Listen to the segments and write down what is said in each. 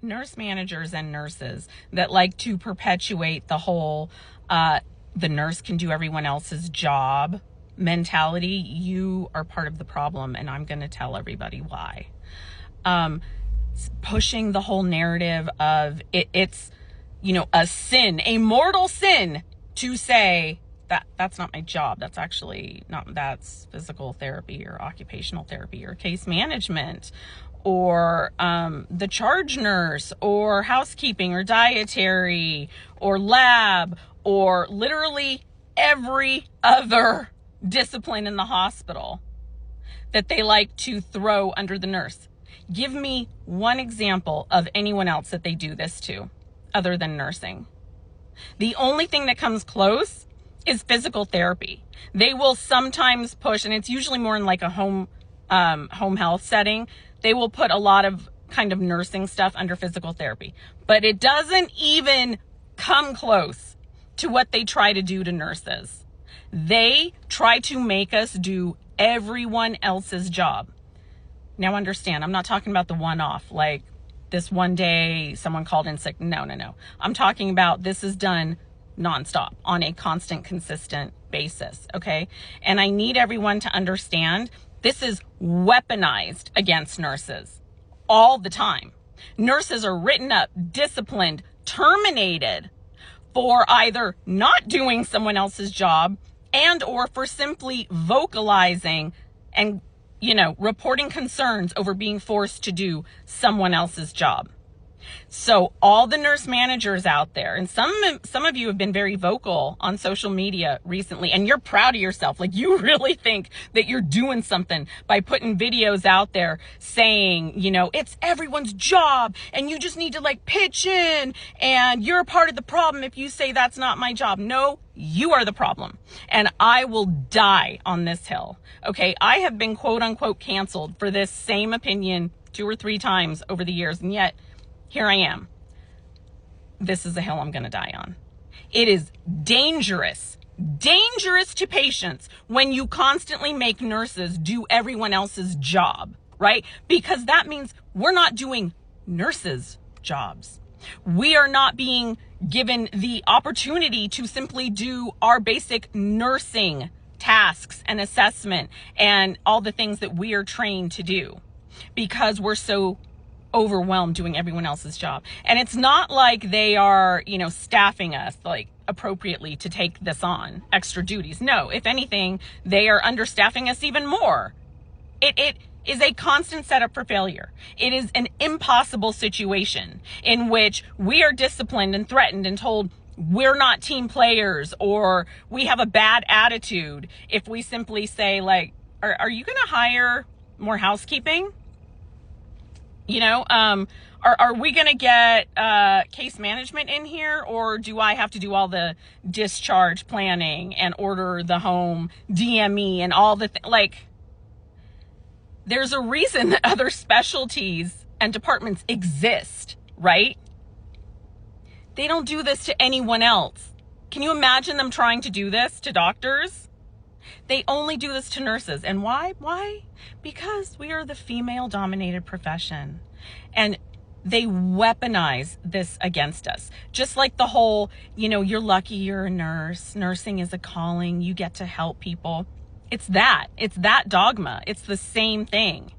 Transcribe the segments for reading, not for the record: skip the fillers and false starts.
nurse managers and nurses that like to perpetuate the whole the nurse can do everyone else's job mentality, you are part of the problem, and I'm going to tell everybody why. Pushing the whole narrative of it's a sin, a mortal sin, to say that's not my job. That's actually not, that's physical therapy or occupational therapy or case management or the charge nurse or housekeeping or dietary or lab or literally every other discipline in the hospital that they like to throw under the nurse. Give me one example of anyone else that they do this to other than nursing. The only thing that comes close is physical therapy. They will sometimes push, and it's usually more in like a home health setting. They will put a lot of kind of nursing stuff under physical therapy, but it doesn't even come close to what they try to do to nurses. They try to make us do everyone else's job. Now understand, I'm not talking about the one-off, like this one day someone called in sick. No. I'm talking about this is done nonstop on a constant, consistent basis, okay? And I need everyone to understand this is weaponized against nurses all the time. Nurses are written up, disciplined, terminated for either not doing someone else's job and or for simply vocalizing and reporting concerns over being forced to do someone else's job. So all the nurse managers out there, and some of you have been very vocal on social media recently, and you're proud of yourself. Like, you really think that you're doing something by putting videos out there saying, it's everyone's job and you just need to like pitch in and you're a part of the problem if you say that's not my job. No, you are the problem. And I will die on this hill. Okay. I have been quote unquote canceled for this same opinion 2 or 3 times over the years. And yet here I am. This is a hill I'm going to die on. It is dangerous to patients when you constantly make nurses do everyone else's job, right? Because that means we're not doing nurses' jobs. We are not being given the opportunity to simply do our basic nursing tasks and assessment and all the things that we are trained to do because we're so overwhelmed doing everyone else's job. And it's not like they are, staffing us like appropriately to take this on, extra duties. No, if anything, they are understaffing us even more. It is a constant setup for failure. It is an impossible situation in which we are disciplined and threatened and told we're not team players or we have a bad attitude if we simply say like, are you going to hire more housekeeping? Are we going to get case management in here, or do I have to do all the discharge planning and order the home DME and all the there's a reason that other specialties and departments exist, right? They don't do this to anyone else. Can you imagine them trying to do this to doctors? They only do this to nurses. And why? Because we are the female-dominated profession. And they weaponize this against us. Just like the whole, you're lucky you're a nurse. Nursing is a calling. You get to help people. It's that dogma. It's the same thing.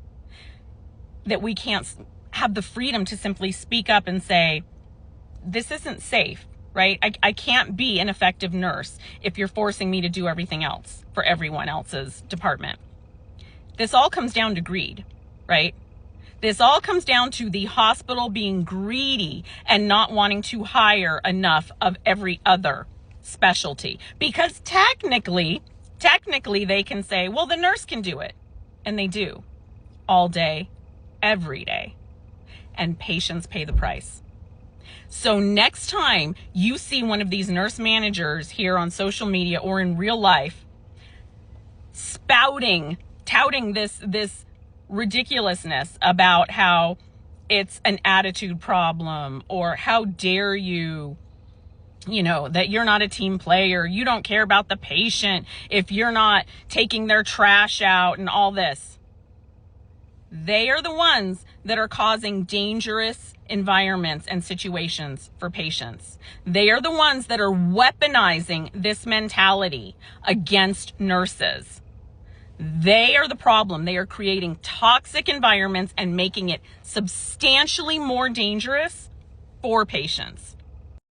That we can't have the freedom to simply speak up and say, this isn't safe. Right? I can't be an effective nurse if you're forcing me to do everything else for everyone else's department. This all comes down to greed, right? This all comes down to the hospital being greedy and not wanting to hire enough of every other specialty. Because technically they can say, well, the nurse can do it. And they do all day, every day. And patients pay the price. So next time you see one of these nurse managers here on social media or in real life touting this ridiculousness about how it's an attitude problem or how dare you, that you're not a team player, you don't care about the patient if you're not taking their trash out and all this. They are the ones that are causing dangerous environments and situations for patients. They are the ones that are weaponizing this mentality against nurses. They are the problem. They are creating toxic environments and making it substantially more dangerous for patients.